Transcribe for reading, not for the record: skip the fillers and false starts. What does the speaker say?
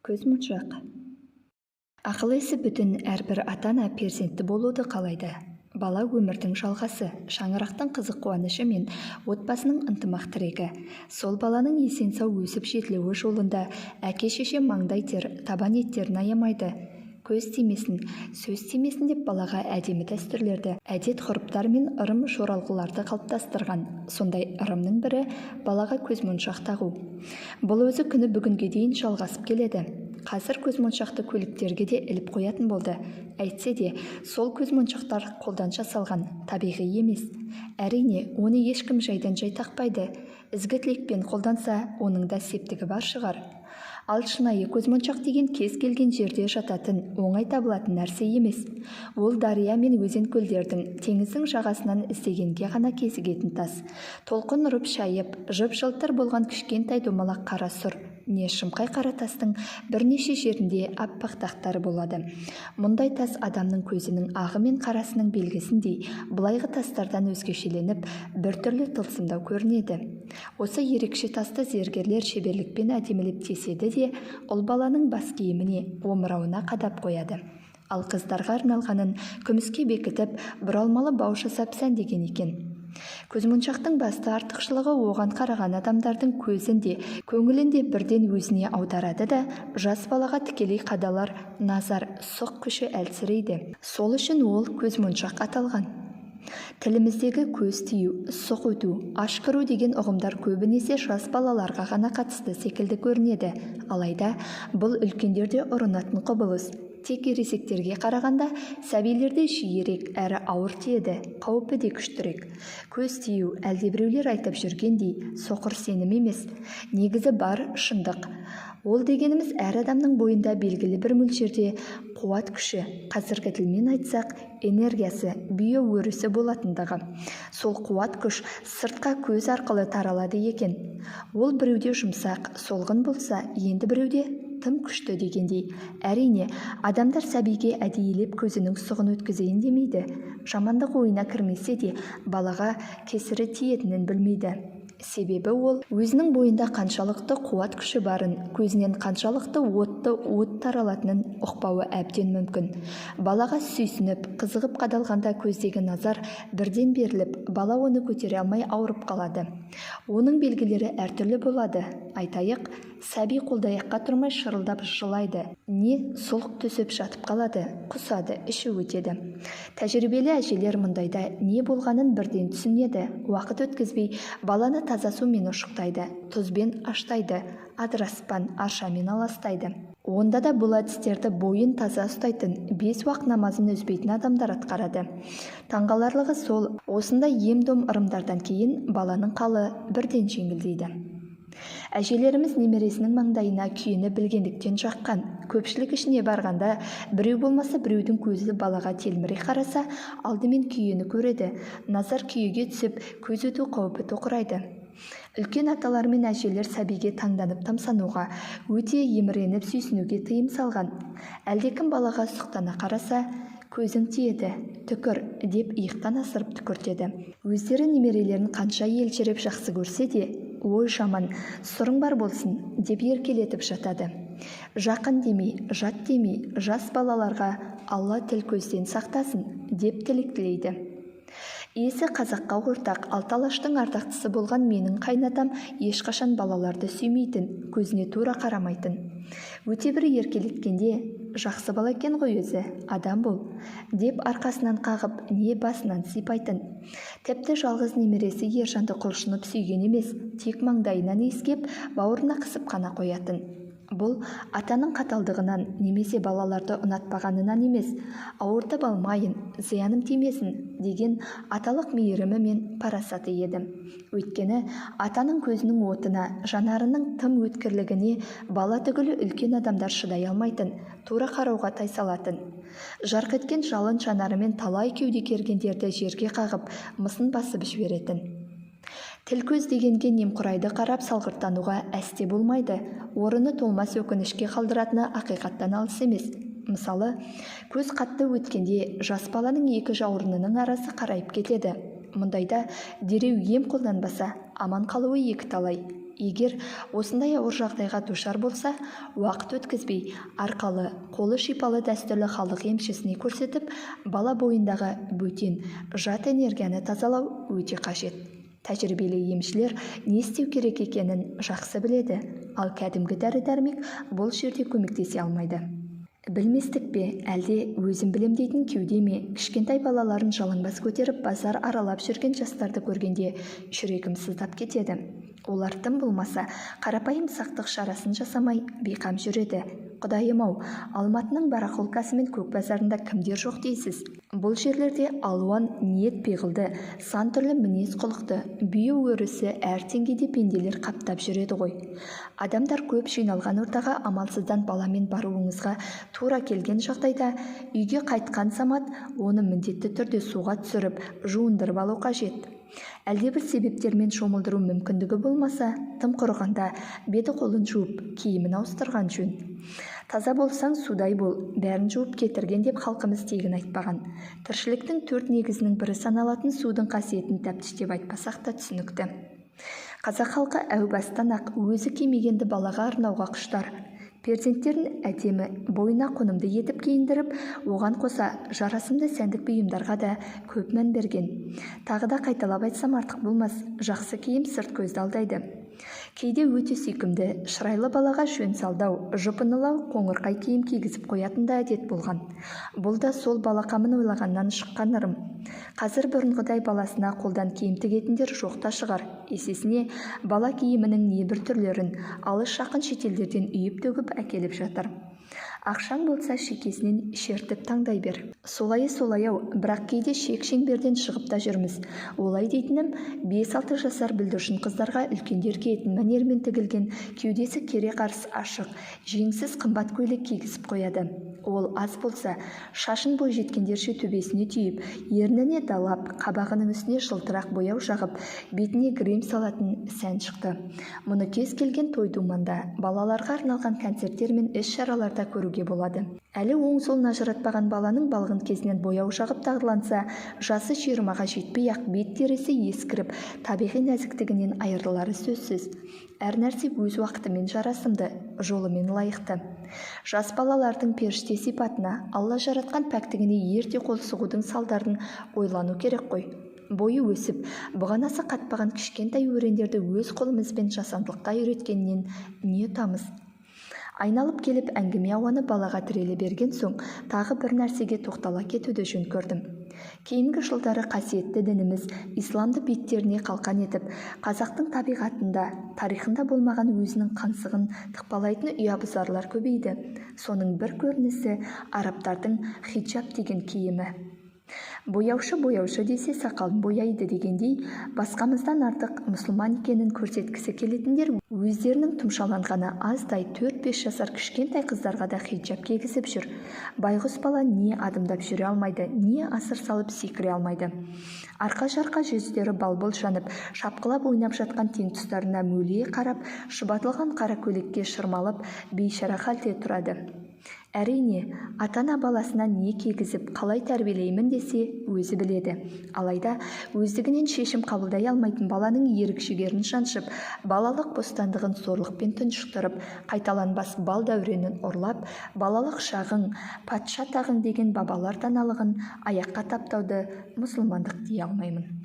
Көзмоншақ. Ақыл есі бүтін әрбір ата-ана перзентті болуды қалайды. Бала өмірдің жалғасы, шаңырақтың қызық қуанышы мен отбасының ынтымақ тірегі. Сол баланың есен сау өсіп жетілуі жолында әке-шеше маңдай тер, табан еттерін аямайды. Көз тимесін, сөз тимесін деп балаға әдемі дәстүрлерді, әдет-ғұрыптар мен ырым-жоралғыларды қалыптастырған. Сондай ырымның бірі балаға көзмоншақ тағу. Бұл өзі күні бүгінге дейін жалғасып келеді. Қазір көзмоншақты көліктерге де іліп қоятын болды. Әйтсе де, сол көзмоншақтар қолдан жасалған, табиғи емес. Әрине, оны ешкім жайдан жай тақпайды. Ізгі тілекпен қолданса, оның да септігі бар шығар. Ал шынайы көзмоншақ деген кез келген жерде жататын, оңай табылатын нәрсе емес. Ол дария мен өзен-көлдердің, теңіздің жағасынан іздегенге ғана кезігетін тас. Толқын ұрып шайып, жып-жылтыр болған кішкентай домалақ қара сұр, не шымқай қара тастың бірнеше жерінде аппақ дақтары болады. Мұндай тас адамның көзінің ағы мен қарасының белгісіндей, былайғы тастардан өзгешеленіп, біртүрлі тылсымдау көрінеді. Осы ерекше тасты зергерлер шеберлікпен әдемілеп теседі де, ұл баланың бас киіміне, омырауына қадап қояды. Ал қыздарға арналғанын күміске бекітіп, бұралмалы бау жасап сәндеген екен. Көзмоншақтың басты артықшылығы оған қараған адамдардың көзінде, көңілінде бірден өзіне аударады да, жас балаға тікелей қадалар назар, сұқ күші әлсірейді. Сол үшін ол көзмоншақ аталған. Тіліміздегі көз тию, сұқ өту, ашқыру деген ұғымдар көбінесе жас балаларға ғана қатысты секілді көрінеді. Алайда бұл үлкендерде ұрынатын құбылыс. Тек ересектерге қарағанда сәбилерде жиірек әрі ауыр тиеді, қауіпі де күштірек. Көз тию әлдебіреулер айтып жүргендей соқыр сенім емес, негізі бар шындық. Ол дегеніміз әр адамның бойында белгілі бір мөлшерде қуат күші, қазіргі тілмен айтсақ, энергиясы, биоөрісі болатындығы. Сол қуат күш сыртқа көз арқылы таралады екен. Ол біреуде жұмсақ, солғын болса, енді біреуде тым күшті дегендей. Әрине, адамдар сәбиге әдейілеп көзінің сұғын өткізейін демейді. Жамандық ойына кірмесе де, балаға кесірі тиетінін білмейді. Себебі ол өзінің бойында қаншалықты қуат күші барын, көзінен қаншалықты от таралатынын ұқпауы әбден мүмкін. Балаға сүйсініп, қызығып қадалғанда көздегі назар бірден беріліп, бала оны көтере алмай ауырып қалады. Оның белгілері әртүрлі болады. Айтайық, сәби қолдаяққа тұрмай шырылдап жылайды, не сұлқ түсіп жатып қалады, құсады, іші өтеді. Тәжірибелі әжелер мұндайда не болғанын бірден түсінеді. Уақыт өткізбей баланы таза сумен ұшықтайды, тұзбен аштайды, адыраспан аршамен аластайды. Онда да бұл әдістерді бойын таза ұстайтын, 5 уақыт намазын үзбейтін адамдар атқарады. Таңғаларлығы сол, осындай ем-дом ырымдардан кейін баланың қалы бірден жеңілдейді. Әжелеріміз немересінің маңдайына күйені білгендіктен жаққан. Көпшілік ішіне барғанда біреу болмаса біреудің көзі балаға телміре қараса, алдымен күйені көреді. Назар күйеге түсіп, көз өту қаупі тоқырайды. Үлкен аталар мен әжелер сәбиге таңданып тамсануға, өте еміреніп сүйсінуге тыйым салған. Әлдекім балаға сұқтана қараса, көзің тиеді, түкір деп иықтан асырып түкіртеді. Өздері немерелерін қанша елжіреп жақсы көрсе де, ой жаман, сұрың бар болсын деп еркелетіп жатады. Жақын демей, жат демей, жас балаларға Алла тіл көзден сақтасын деп тілек тілейді. Есі қазаққа ортақ, алталаштың ардақтысы болған менің қайнатам ешқашан балаларды сүймейтін, көзіне тура қарамайтын. Өте бір еркелеткенде, жақсы бала екен ғой өзі, адам бол, деп арқасынан қағып, не басынан сипайтын. Тіпті жалғыз немересі Ержанды құлшынып сүйген емес, тек маңдайынан иіскеп, бауырына қысып қана қоятын. Бұл атаның қаталдығынан немесе балаларды ұнатпағанынан емес, ауыртып алмайын, зияным тимесін деген аталық мейірімі мен парасаты еді. Өйткені атаның көзінің отына, жанарының тым өткірлігіне бала түгілі үлкен адамдар шыдай алмайтын, тура қарауға тайсалатын. Жарқ еткен жалын жанарымен талай кеуде кергендерді жерге қағып, мысын басып жіберетін. Тіл көз дегенге немқұрайды қарап салғырттануға әсте болмайды. Орыны толмас өкінішке қалдыратыны ақиқаттан алыс емес. Мысалы, көз қатты өткенде жас баланың екі жауырынының арасы қарайып кетеді. Мұндайда дереу ем қолданбаса, аман қалуы екі талай. Егер осындай ауыр жағдайға душар болса, уақыт өткізбей арқалы, қолы шипалы дәстүрлі халық емшісіне көрсетіп, бала бойындағы бөтен, жат энергияны тазалау өте қажет. Тәжірибелі емшілер не істеу керек екенін жақсы біледі, ал кәдімгі дәрі-дәрмек бұл жерде көмектесе алмайды. Білместік пе, әлде өзім білем дейтін кеуде ме? Кішкентай балаларын жалаңбас көтеріп базар аралап жүрген жастарды көргенде жүрегім сыздап кетеді. Олар тым болмаса қарапайым сақтық шарасын жасамай бейқам жүреді. Құдайым-ау, Алматының барахолкасы мен көк базарында кімдер жоқ дейсіз? Бұл жерлерде алуан ниет пиғылды, сан түрлі мінез құлықты, бүйі өрісі әр теңгеде пенделер қаптап жүреді ғой. Адамдар көп жиналған ортаға амалсыздан баламен баруыңызға тура келген жағдайда, үйге қайтқан замат оны міндетті түрде суға түсіріп, жуындырып алу қажет. Әлдебір себептермен шомылдыру мүмкіндігі болмаса, тым құрығанда беті қолын жуып, киімін ауыстырған жөн. Таза болсаң судай бол, бәрін жуып кетірген деп халқымыз тегін айтпаған. Тіршіліктің 4 негізінің бірі саналатын судың қасиетін тәптіштеп айтпасақ та түсінікті. Қазақ халқы әу бастан-ақ өзі кимегенді балаға арнауға құштар. Перзенттерін әдемі, бойына қонымды етіп киіндіріп, оған қоса жарасымды сәндік бұйымдарға да көп мән берген. Тағы да қайталап айтсам артық болмас, жақсы киім сырт көзді алдайды. Кейде өте сүйкімді, шырайлы балаға жөн салдау, жұпынылау, қоңырқай киім кигізіп қоятын да әдет болған. Бұл да сол балақамын ойлағаннан шыққан ырым. Қазір бұрынғыдай баласына қолдан киім тігетіндер жоқ та шығар. Есесіне бала киімінің небір түрлерін алыс жақын шетелдерден үйіп-төгіп әкеліп жатыр. Ақшаң болса шекесінен шертіп таңдай бер. Солайы-солай-ау, бірақ кейде шек-шеңберден шығып та жүрміз. Олай дейтінім, 5-6 жасар бүлдіршін қыздарға үлкендер киетін мәнермен тігілген, кеудесі кере қарыс ашық, жеңсіз қымбат көйлек кигізіп қояды. Ол аз болса, шашын бой жеткендерше төбесіне түйіп, ерніне далап, қабағының үстіне жылтырақ бояу жағып, бетіне грим салатын сән шықты. Мұны кез келген той-думанда, балаларға арналған концерттер мен іс-шараларда көруге болады. Әлі оң-солын ажыратпаған баланың балғын кезінен бояу жағып тағдыланса, жасы 20-ға жетпей-ақ бет терісі ескіріп, табиғи нәзіктігінен айырылары сөзсіз. Әр нәрсе өз уақытымен жарасымды, жолымен лайықты. Жас балалардың періште сипатына, Алла жаратқан пәктігіне ерте қол сұғудың салдарын ойлану керек қой. Бойы өсіп, бұғанасы қатпаған кішкентай өрендерді өз қолымызбен жасандылыққа үйреткеннен не ұтамыз? Айналып келіп әңгіме ауаны балаға тіреле берген соң, тағы бір нәрсеге тоқтала кетуді жөн көрдім. Кейінгі жылдары қасиетті дініміз исламды беттеріне қалқан етіп, қазақтың табиғатында, тарихында болмаған өзінің қаңсығын тықпалайтын ұябызарлар көбейді. Соның бір көрінісі арабтардың хиджаб деген киімі. Бояушы десе сақалын бояйды дегендей, басқамыздан артық мұсылман екенін көрсеткісі келетіндер өздерінің тұмшаланғаны аздай 4-5 жасар кішкентай қыздарға да хиджаб кигізіп жүр. Байғұс бала не адымдап жүре алмайды, не асыр салып секіре алмайды. Арқа-жарқа жүздері балбол жанып, шапқылап ойнап жатқан тең тұстарына мөлие қарап, шұбатылған қара көйлекке шырмалып, бейшара халде тұрады. Әрине, ата-ана баласына не кигізіп, қалай тәрбиелеймін десе, өзі біледі. Алайда, өздігінен шешім қабылдай алмайтын баланың ерік-жігерін шаншып, балалық бостандығын зорлықпен тұншықтырып, қайталанбас бал дәуренін ұрлап, балалық шағың, патша тағың деген бабалар даналығын аяққа таптауды мұсылмандық дей алмаймын.